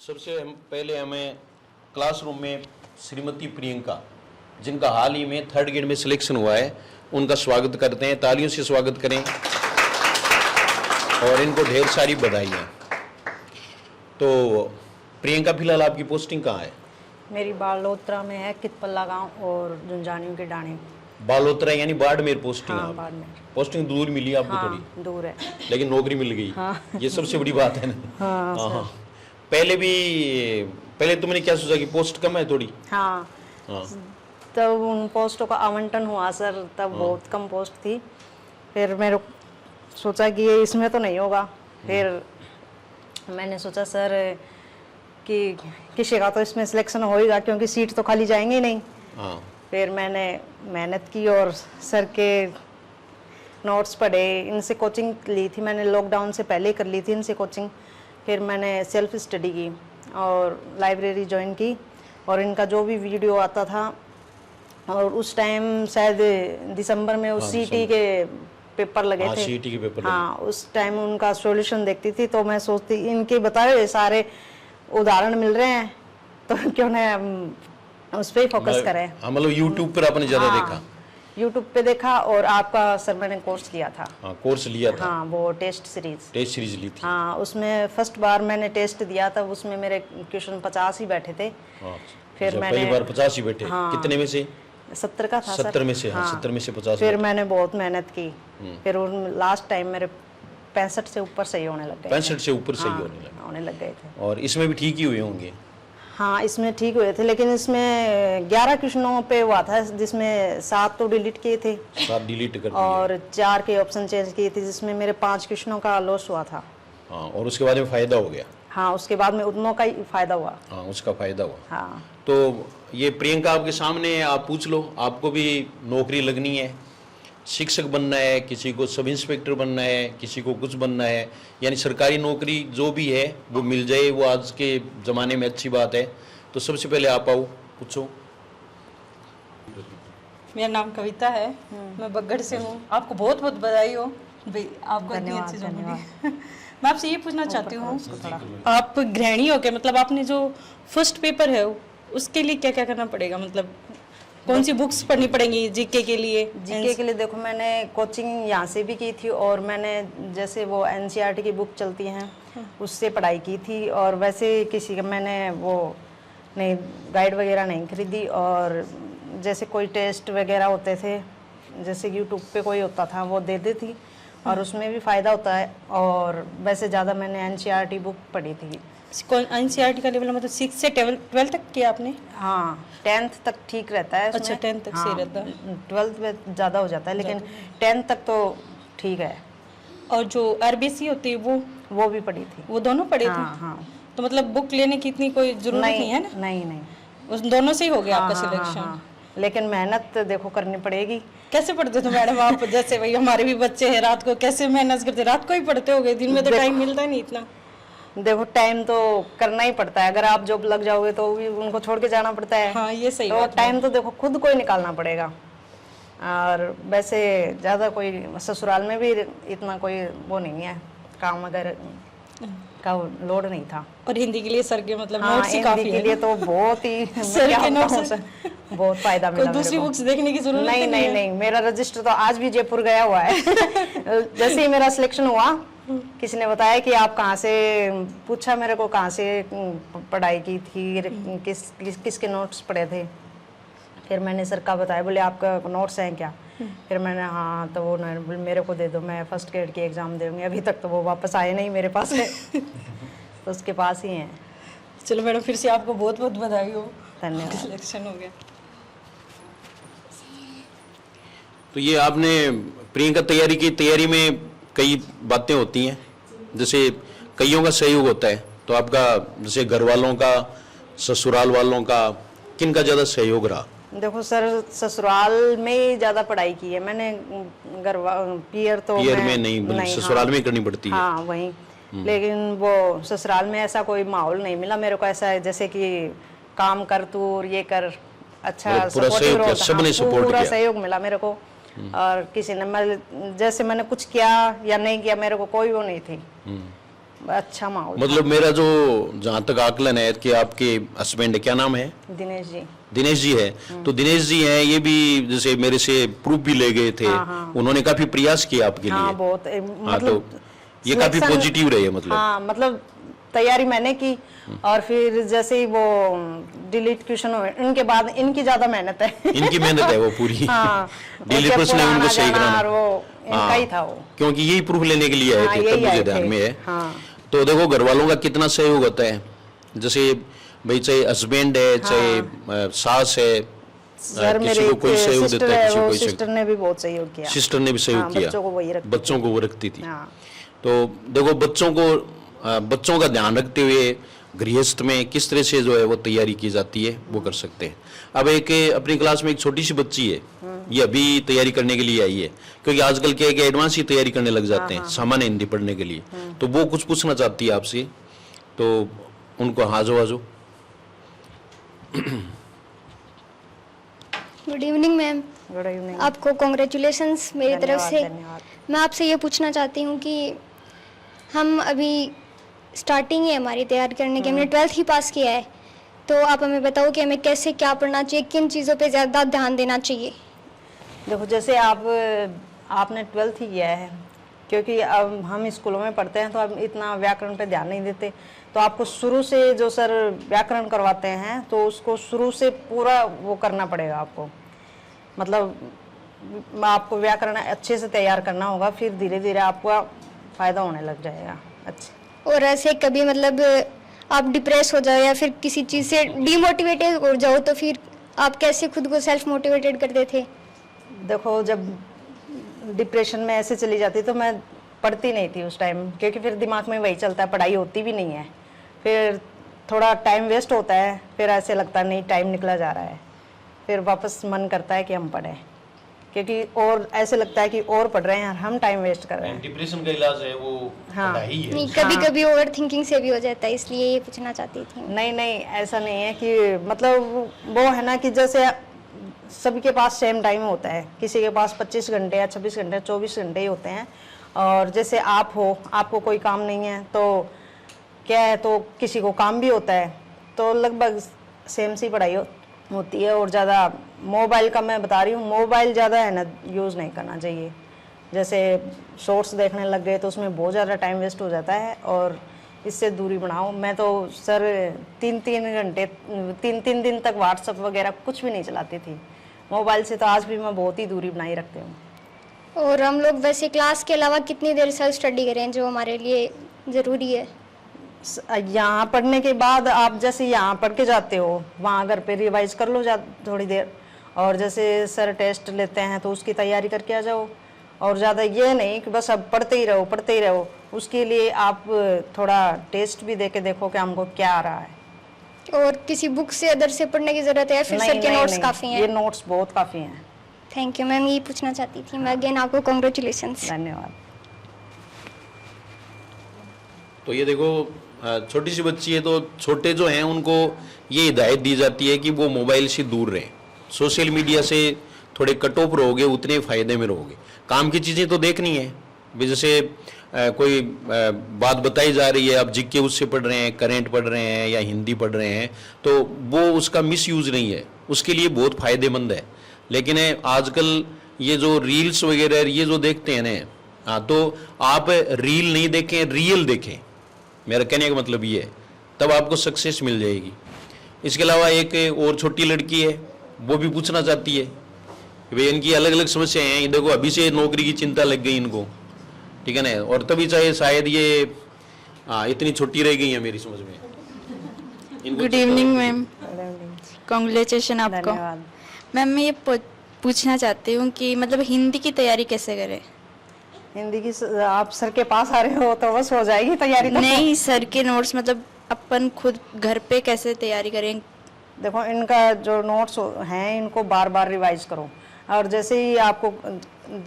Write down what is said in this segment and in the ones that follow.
सबसे पहले हमें क्लासरूम में श्रीमती प्रियंका, जिनका हाल ही में 3rd ग्रेड में सिलेक्शन हुआ है, उनका स्वागत करते हैं। तालियों से स्वागत करें और इनको ढेर सारी बधाइयाँ। तो प्रियंका, फिलहाल आपकी पोस्टिंग कहाँ है? मेरी बालोतरा में है, कितपल्ला गांव और झुंझानियों के डाणे। बालोतरा यानी बाड़मेर पोस्टिंग? हाँ, बाड़मेर। पोस्टिंग दूर मिली आपको? हाँ, थोड़ी दूर है, लेकिन नौकरी मिल गई। हाँ। ये सबसे बड़ी बात है ना। हाँ, हाँ। पहले तुमने क्या सोचा कि पोस्ट कम है थोड़ी? हाँ। हाँ। तब उन पोस्टों का आवंटन हुआ सर, तब बहुत कम पोस्ट थी। फिर मेरे सोचा कि ये इसमें तो नहीं होगा। फिर मैंने सोचा सर कि किसी का तो इसमें सिलेक्शन होएगा, क्योंकि सीट तो खाली जाएंगे ही नहीं। हाँ। फिर मैंने मेहनत की और सर के नोट्स पढ़े, इनसे कोचिंग ली थी मैंने, लॉकडाउन से पहले ही कर ली थी इनसे कोचिंग। फिर मैंने सेल्फ स्टडी की और लाइब्रेरी ज्वाइन की, और इनका जो भी वीडियो आता था, और उस टाइम शायद दिसंबर में उस सीटी के पेपर लगे थे। सीटी के पेपर हाँ, उस टाइम उनका सॉल्यूशन देखती थी, तो मैं सोचती इनके बताए हुए सारे उदाहरण मिल रहे हैं, तो क्यों ना उस पर ही फोकस करें। मतलब यूट्यूब पर आपने ज़्यादा देखा? यूट्यूब पे देखा, और आपका सर मैंने कोर्स लिया था। हाँ, कोर्स लिया था। हाँ, वो टेस्ट सीरीज ली थी। हाँ, उसमें फर्स्ट बार मैंने टेस्ट दिया था, उसमें मेरे क्वेश्चन 50 ही बैठे थे। हाँ, फिर मैंने पहली बार 50 ही बैठे। हाँ, कितने में से? 70 का था 70 में से। हाँ, 70 में से 50। फिर मैंने बहुत मेहनत की। फिर लास्ट टाइम मेरे 65 से ऊपर सही होने लग गए। 65 से ऊपर सही होने लग गए थे। और इसमें भी ठीक ही हुए होंगे? हाँ, इसमें ठीक हुए थे, लेकिन इसमें 11 क्वेश्चनों पे हुआ था, जिसमें 7 तो डिलीट किए थे, 7 डिलीट कर दिए, और 4 के ऑप्शन चेंज किए थे, जिसमें मेरे 5 क्वेश्चनों का लॉस हुआ था। हाँ, और उसके बाद में फायदा हो गया? हाँ, उसके बाद में उतनों का ही फायदा हुआ। हाँ, उसका फायदा हुआ। हाँ। तो ये प्रियंका आपके सामने है, आप पूछ लो। आपको भी नौकरी लगनी है, शिक्षक बनना है, किसी को सब इंस्पेक्टर बनना है, किसी को कुछ बनना है, यानी सरकारी नौकरी जो भी है वो मिल जाए, वो आज के ज़माने में अच्छी बात है। तो सबसे पहले आप आओ, पूछो। मेरा नाम कविता है, मैं बगड़ से हूँ। आपको बहुत बहुत बधाई हो भाई, आपको इतनी अच्छी जॉब मिली। मैं आपसे ये पूछना चाहती हूँ, आप गृहिणी हो के, मतलब आपने जो फर्स्ट पेपर है उसके लिए क्या क्या करना पड़ेगा? मतलब कौन सी बुक्स पढ़नी पड़ेंगी जीके के लिए? जीके के लिए देखो, मैंने कोचिंग यहाँ से भी की थी, और मैंने जैसे वो एनसीईआरटी की बुक चलती हैं उससे पढ़ाई की थी, और वैसे किसी का मैंने वो नहीं, गाइड वगैरह नहीं खरीदी। और जैसे कोई टेस्ट वगैरह होते थे, जैसे यूट्यूब पे कोई होता था, वो दे दी थी, और उसमें भी फ़ायदा होता है। और वैसे ज़्यादा मैंने एनसीईआरटी बुक पढ़ी थी। एनसीईआरटी का लेवल मतलब 6 से 12 तक किया आपने? हाँ, 10th तक ठीक रहता है। अच्छा, 10th तक सही रहता है। 12th में ज़्यादा हो जाता है, लेकिन 10th तक तो ठीक है। और जो आरबीसी होती है वो भी पढ़ी थी। वो दोनों पढ़े थे? हाँ। तो मतलब बुक लेने की इतनी कोई जरूरत नहीं है ना? नहीं। उस दोनों से ही हो गया आपका सिलेक्शन? हाँ। लेकिन मेहनत देखो करनी पड़ेगी। कैसे पढ़ते थे मैडम आप? जैसे भाई हमारे भी बच्चे हैं, रात को कैसे मेहनत करते? रात को ही पढ़ते होगे, दिन में तो टाइम मिलता ही नहीं इतना। देखो, टाइम तो करना ही पड़ता है, अगर आप जॉब लग जाओगे तो भी उनको छोड़ के जाना पड़ता है। हाँ, ये सही तो टाइम तो देखो खुद को ही निकालना पड़ेगा। और वैसे ज़्यादा कोई ससुराल में भी इतना कोई वो नहीं है, काम वगैरह का लोड नहीं था। और हिंदी के लिए सर के मतलब हाँ, नोट्स ही काफी हिंदी के लिए तो बहुत ही सर के नोट्स बहुत फायदा मिला। कोई दूसरी बुक्स देखने की जरूरत नहीं। मेरा रजिस्टर तो आज भी जयपुर गया हुआ है। जैसे ही मेरा सिलेक्शन हुआ, किसी ने बताया कि आप कहाँ से, पूछा मेरे को कहाँ से पढ़ाई की थी, किसके नोट्स पढ़े थे। फिर मैंने सर का बताया, बोले आपका नोट्स हैं क्या? फिर मैंने हाँ, तो वो मेरे को दे दो, मैं फर्स्ट ग्रेड की एग्ज़ाम दूँगी। अभी तक तो वो वापस आए नहीं मेरे पास है। तो उसके पास ही हैं। चलो मैडम, फिर से आपको बहुत बहुत बधाई हो, धन्यवाद। सिलेक्शन हो गया। तो ये आपने प्रियंका तैयारी में कई बातें होती हैं, जैसे कईयों का सहयोग होता है, तो आपका जैसे घर वालों का, ससुराल वालों का, किन का ज़्यादा सहयोग रहा? देखो सर, ससुराल में ज़्यादा पढ़ाई की है मैंने, पियर में नहीं, ससुराल में करनी पड़ती है। हाँ, वहीं। लेकिन वो ससुराल में ऐसा कोई माहौल नहीं मिला मेरे को, ऐसा है जैसे कि काम कर तू और ये कर, अच्छा सपोर्टिव रोल, पूरा सहयोग मिला मेरे को। और किसी ने जैसे मैंने कुछ किया या नहीं किया, मेरे को कोई वो नहीं थी। अच्छा माहौल। मतलब मेरा जो जहाँ तक आकलन है कि आपके हस्बैंड क्या नाम है? दिनेश जी। दिनेश जी है। तो दिनेश जी हैं, ये भी जैसे मेरे से प्रूफ भी ले गए थे। उन्होंने काफी प्रयास किया आपके लिए। हाँ बहुत, हाँ, मतलब तो ये काफी selection- पॉजिटिव रहे मतलब। हाँ मतलब तैयारी मैंने की, और फिर जैसे ही वो डिलीट क्वेश्चन हुए इनके बाद इनकी ज्यादा मेहनत है। इनकी मेहनत है वो पूरी। हाँ, डिलीट प्रश्न है उनको सही कराना। और वो इनका ही था वो, क्योंकि यही प्रूफ लेने के लिए आए हाँ, थे, तब यही मुझे आए ध्यान थे। में है। हाँ। तो देखो घर वालों का कितना सहयोग होता है, जैसे भाई चाहे हस्बैंड है, चाहे सास है, सर किसी मेरे को कोई सहयोग सिस्टर देता है, है, किसी को वो कोई सिस्टर ने भी बहुत सहयोग किया। सिस्टर ने भी सहयोग हाँ, किया। बच्चों को वही रखती बच्चों को वो रखती थी। हाँ। तो देखो बच्चों का ध्यान रखते हुए गृहस्थ में किस तरह से जो है वो तैयारी की जाती है वो कर सकते हैं। अब एक अपनी क्लास में एक छोटी सी बच्ची है, ये अभी तैयारी करने के लिए आई है, क्योंकि आजकल क्या है कि एडवांस ही तैयारी करने लग जाते हैं सामान्य हिंदी पढ़ने के लिए। तो वो कुछ पूछना चाहती है आपसे, तो उनको हाजो हाजो। Good evening ma'am. Good evening. आपको कॉन्ग्रेचुलेशंस मेरी तरफ से। धन्यवाद। मैं आपसे ये पूछना चाहती हूँ कि हम अभी स्टार्टिंग है हमारी तैयारी करने की, हमने 12th ही पास किया है, तो आप हमें बताओ कि हमें कैसे क्या पढ़ना चाहिए, किन चीज़ों पे ज़्यादा ध्यान देना चाहिए। देखो जैसे आपने 12th ही किया है, क्योंकि अब हम स्कूलों में पढ़ते हैं तो अब इतना व्याकरण पे ध्यान नहीं देते, तो आपको शुरू से जो सर व्याकरण करवाते हैं तो उसको शुरू से पूरा वो करना पड़ेगा आपको, मतलब आपको व्याकरण अच्छे से तैयार करना होगा, फिर धीरे धीरे आपका फायदा होने लग जाएगा। अच्छा। और ऐसे कभी मतलब आप डिप्रेस हो जाओ या फिर किसी चीज़ से डीमोटिवेटेड हो जाओ, तो फिर आप कैसे खुद को सेल्फ मोटिवेटेड करते थे? देखो जब डिप्रेशन में ऐसे चली जाती तो मैं पढ़ती नहीं थी उस टाइम, क्योंकि फिर दिमाग में वही चलता है, पढ़ाई होती भी नहीं है, फिर थोड़ा टाइम वेस्ट होता है, फिर ऐसे लगता है नहीं टाइम निकला जा रहा है, फिर वापस मन करता है कि हम पढ़ें, क्योंकि और ऐसे लगता है कि और पढ़ रहे हैं और हम टाइम वेस्ट कर रहे हैं। डिप्रेशन का इलाज है वो पढ़ाई है। नहीं, कभी कभी ओवर थिंकिंग से भी हो जाता है, इसलिए ये पूछना चाहती थी। नहीं नहीं, ऐसा नहीं है कि मतलब वो है ना कि जैसे सबके पास सेम टाइम होता है, किसी के पास 25 घंटे या 26 घंटे 24 घंटे ही होते हैं, और जैसे आप हो, आपको कोई काम नहीं है तो क्या है, तो किसी को काम भी होता है, तो लगभग सेम सी पढ़ाई होती है। और ज़्यादा मोबाइल का मैं बता रही हूँ, मोबाइल ज़्यादा है ना यूज़ नहीं करना चाहिए, जैसे शॉर्ट्स देखने लग गए तो उसमें बहुत ज़्यादा टाइम वेस्ट हो जाता है, और इससे दूरी बनाओ। मैं तो सर 3 दिन तक व्हाट्सएप वगैरह कुछ भी नहीं चलाती थी मोबाइल से, तो आज भी मैं बहुत ही दूरी बनाई रखती हूँ। और हम लोग वैसे क्लास के अलावा कितनी देर सेल्फ स्टडी करें जो हमारे लिए ज़रूरी है? यहाँ पढ़ने के बाद आप जैसे यहाँ पढ़ के जाते हो, वहाँ घर पे रिवाइज कर लो थोड़ी देर, और जैसे सर टेस्ट लेते हैं तो उसकी तैयारी करके आ जाओ, और ज़्यादा ये नहीं कि बस अब पढ़ते ही रहो, उसके लिए आप थोड़ा टेस्ट भी दे के देखो कि हमको क्या आ रहा है। और किसी बुक से अदर से पढ़ने की ज़रूरत है या फिर सर के नोट्स काफ़ी हैं? ये नोट्स बहुत काफ़ी हैं। थैंक यू मैम, ये पूछना चाहती थी मैं। अगेन आपको कॉन्ग्रेचुलेशंस। धन्यवाद। तो ये देखो छोटी सी बच्ची है, तो छोटे जो हैं उनको ये हिदायत दी जाती है कि वो मोबाइल से दूर रहें, सोशल मीडिया से थोड़े कट ऑफ रहोगे उतने फायदे में रहोगे। काम की चीज़ें तो देखनी है, जैसे कोई बात बताई जा रही है, आप जीके उससे पढ़ रहे हैं, करेंट पढ़ रहे हैं या हिंदी पढ़ रहे हैं, तो वो उसका मिस यूज़ नहीं है, उसके लिए बहुत फ़ायदेमंद है। लेकिन आजकल ये जो रील्स वगैरह ये जो देखते हैं ना, हाँ, तो आप रील नहीं देखें, रियल देखें, मेरा कहने का मतलब ये है, तब आपको सक्सेस मिल जाएगी। इसके अलावा एक और छोटी लड़की है, वो भी पूछना चाहती है कि भाई इनकी अलग अलग समस्याएं हैं, ये देखो अभी से नौकरी की चिंता लग गई इनको, ठीक है ना, और तभी चाहे शायद ये इतनी छोटी रह गई है मेरी समझ में। गुड इवनिंग मैम, कॉन्ग्रेचुलेशन आपको। धन्यवाद। मैम मैं ये पूछना चाहती हूँ कि मतलब हिंदी की तैयारी कैसे करें? हिंदी की आप सर के पास आ रहे हो तो बस हो जाएगी तैयारी तो। नहीं, सर के नोट्स मतलब अपन खुद घर पे कैसे तैयारी करें? देखो इनका जो नोट्स हैं इनको बार बार रिवाइज करो, और जैसे ही आपको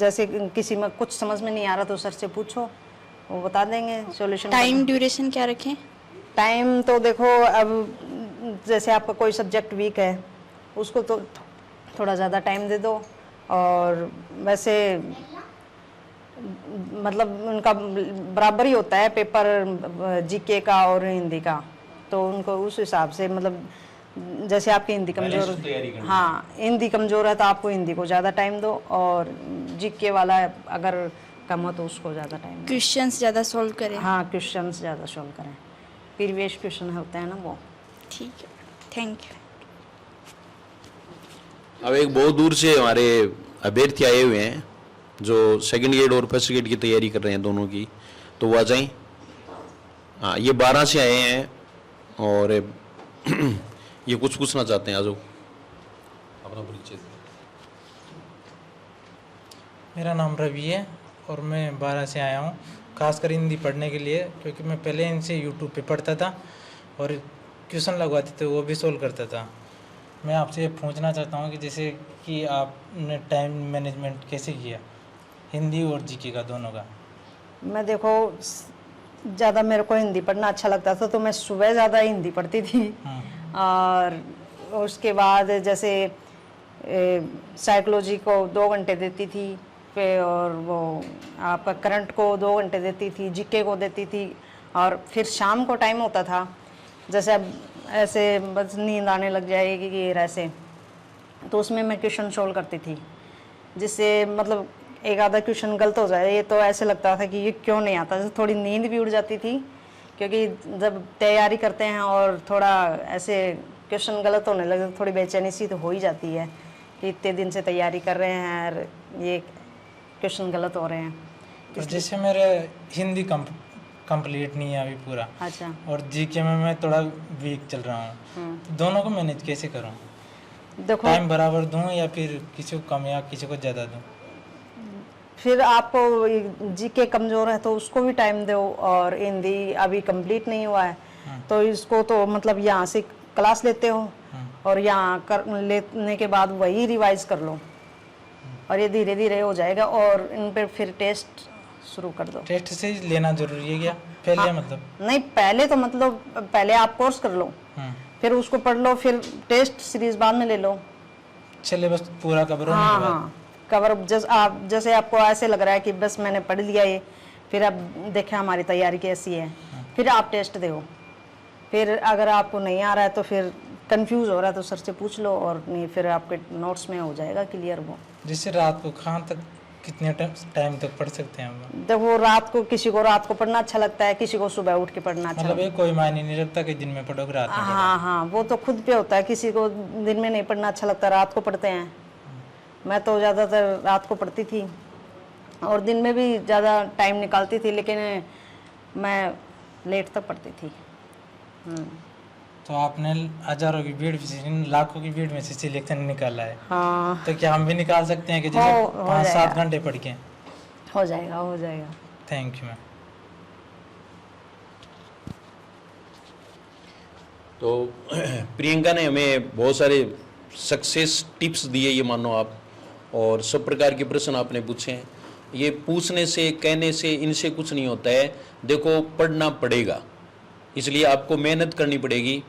जैसे किसी में कुछ समझ में नहीं आ रहा तो सर से पूछो, वो बता देंगे सॉल्यूशन। टाइम ड्यूरेशन क्या रखें? टाइम तो देखो अब जैसे आपका कोई सब्जेक्ट वीक है उसको तो थोड़ा ज़्यादा टाइम दे दो, और वैसे मतलब उनका बराबर ही होता है पेपर जीके का और हिंदी का, तो उनको उस हिसाब से मतलब जैसे आपकी हिंदी कमजोर, हाँ हिंदी कमजोर है तो आपको हिंदी को ज़्यादा टाइम दो, और जीके वाला अगर कम हो तो उसको ज़्यादा टाइम दो। क्वेश्चंस ज़्यादा सॉल्व करें। हाँ क्वेश्चंस ज़्यादा सॉल्व करें, प्रीवियस क्वेश्चन होते हैं ना वो। ठीक है, थैंक यू। अब एक बहुत दूर से हमारे अभ्यर्थी आए हुए हैं जो सेकंड ग्रेड और फर्स्ट ग्रेड की तैयारी कर रहे हैं दोनों की, तो वो आ जाएं। हाँ ये 12 से आए हैं और ये कुछ पूछना चाहते हैं, आ जाओ अपना परिचय दें। मेरा नाम रवि है और मैं 12 से आया हूँ, खासकर हिंदी पढ़ने के लिए, क्योंकि मैं पहले इनसे यूट्यूब पे पढ़ता था और क्वेश्चन लगवाते थे वो भी सोल्व करता था। मैं आपसे ये पूछना चाहता हूँ कि जैसे कि आपने टाइम मैनेजमेंट कैसे किया हिंदी और जीके का, दोनों का? मैं देखो ज़्यादा मेरे को हिंदी पढ़ना अच्छा लगता था तो मैं सुबह ज़्यादा हिंदी पढ़ती थी, और उसके बाद जैसे साइकोलॉजी को 2 घंटे देती थी, फिर और वो आपका करंट को 2 घंटे देती थी, जीके को देती थी, और फिर शाम को टाइम होता था जैसे अब ऐसे बस नींद आने लग जाएगी कि ऐसे, तो उसमें मैं क्वेश्चन सोल्व करती थी, जिससे मतलब एक आधा क्वेश्चन गलत हो जाए ये तो ऐसे लगता था कि ये क्यों नहीं आता, जैसे थोड़ी नींद भी उड़ जाती थी, क्योंकि जब तैयारी करते हैं और थोड़ा ऐसे क्वेश्चन गलत होने लगे तो थोड़ी बेचैनी सी तो हो ही जाती है कि इतने दिन से तैयारी कर रहे हैं और ये क्वेश्चन गलत हो रहे हैं। तो जैसे मेरे हिंदी कंप्लीट नहीं है अभी पूरा, अच्छा, और जीके में मैं थोड़ा वीक चल रहा हूँ, तो दोनों को मैनेज कैसे करूँ? देखो टाइम बराबर दूँ या फिर किसी को कम या किसी को ज़्यादा दूँ? फिर आपको जीके कमज़ोर है तो उसको भी टाइम दो, और हिंदी अभी कंप्लीट नहीं हुआ है तो इसको तो मतलब यहाँ से क्लास लेते हो और यहाँ कर लेने के बाद वही रिवाइज कर लो, और ये धीरे धीरे हो जाएगा, और इन पर फिर टेस्ट शुरू कर दो। टेस्ट से ही लेना जरूरी है क्या पहले? हाँ, मतलब नहीं पहले तो मतलब पहले आप कोर्स कर लो, फिर उसको पढ़ लो, फिर टेस्ट सीरीज बाद में ले लो। सिलेबस पूरा कवर होने हाँ के बाद? हाँ कवर, जैसे आपको ऐसे लग रहा है कि बस मैंने पढ़ लिया ये, फिर अब देखें हमारी तैयारी कैसी है, फिर आप टेस्ट दो, फिर अगर आपको नहीं आ रहा है तो फिर कंफ्यूज हो रहा है तो सर से पूछ लो, और नहीं फिर आपके नोट्स में हो जाएगा क्लियर वो। जिससे रात को कहाँ तक कितने टाइम तक पढ़ सकते हैं हम? देखो रात को किसी को रात को पढ़ना अच्छा लगता है, किसी को सुबह उठ के पढ़ना अच्छा मतलब लगता ये कोई मायने नहीं रखता कि दिन में पढ़ोगे रात में? हाँ हाँ वो तो खुद पे होता है, किसी को दिन में नहीं पढ़ना अच्छा लगता, रात को पढ़ते हैं। मैं तो ज़्यादातर रात को पढ़ती थी और दिन में भी ज़्यादा टाइम निकालती थी, लेकिन मैं लेट तक पढ़ती थी। तो आपने हजारों की भीड़ में, लाखों की भीड़ में से सिलेक्शन निकाला है, हाँ तो क्या हम भी निकाल सकते हैं कि जैसे 5-7 घंटे पढ़ के? हो जाएगा हो जाएगा। Thank you ma'am. तो प्रियंका ने हमें बहुत सारे सक्सेस टिप्स दिए ये मानो आप, और सब प्रकार के प्रश्न आपने पूछे हैं। ये पूछने से कहने से इनसे कुछ नहीं होता है, देखो पढ़ना पड़ेगा, इसलिए आपको मेहनत करनी पड़ेगी,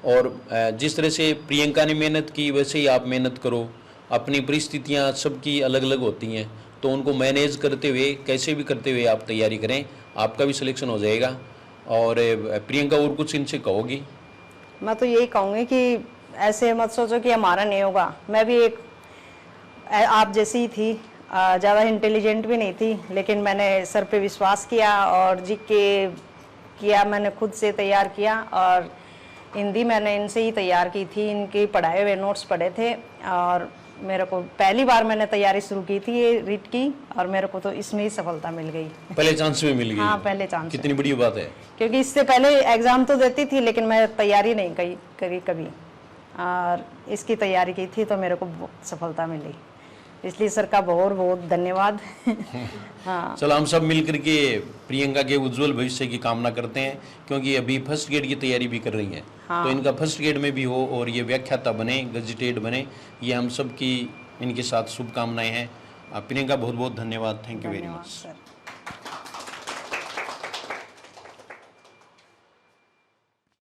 और जिस तरह से प्रियंका ने मेहनत की वैसे ही आप मेहनत करो। अपनी परिस्थितियाँ सबकी अलग अलग होती हैं, तो उनको मैनेज करते हुए कैसे भी करते हुए आप तैयारी करें, आपका भी सिलेक्शन हो जाएगा। और प्रियंका और कुछ इनसे कहोगी? मैं तो यही कहूँगी कि ऐसे मत सोचो कि हमारा नहीं होगा, मैं भी एक आप जैसी ही थी, ज़्यादा इंटेलिजेंट भी नहीं थी, लेकिन मैंने सर पे विश्वास किया और जीके किया, मैंने खुद से तैयार किया, और हिंदी मैंने इनसे ही तैयार की थी, इनके पढ़ाए हुए नोट्स पढ़े थे, और मेरे को पहली बार मैंने तैयारी शुरू की थी ये रीट की, और मेरे को तो इसमें ही सफलता मिल गई। पहले चांस में मिल गई? हाँ पहले चांस। कितनी बड़ी बात है, क्योंकि इससे पहले एग्ज़ाम तो देती थी लेकिन मैं तैयारी नहीं करी कभी, और इसकी तैयारी की थी तो मेरे को सफलता मिली, इसलिए सर का बहुत बहुत धन्यवाद। हाँ चलो हम सब मिलकर के प्रियंका के उज्जवल भविष्य की कामना करते हैं, क्योंकि अभी फर्स्ट ग्रेड की तैयारी भी कर रही हैं। हाँ। तो इनका फर्स्ट ग्रेड में भी हो और ये व्याख्याता बने, गजेटेड बने, ये हम सब की इनके साथ शुभकामनाएं हैं। प्रियंका बहुत बहुत धन्यवाद। Thank you very much.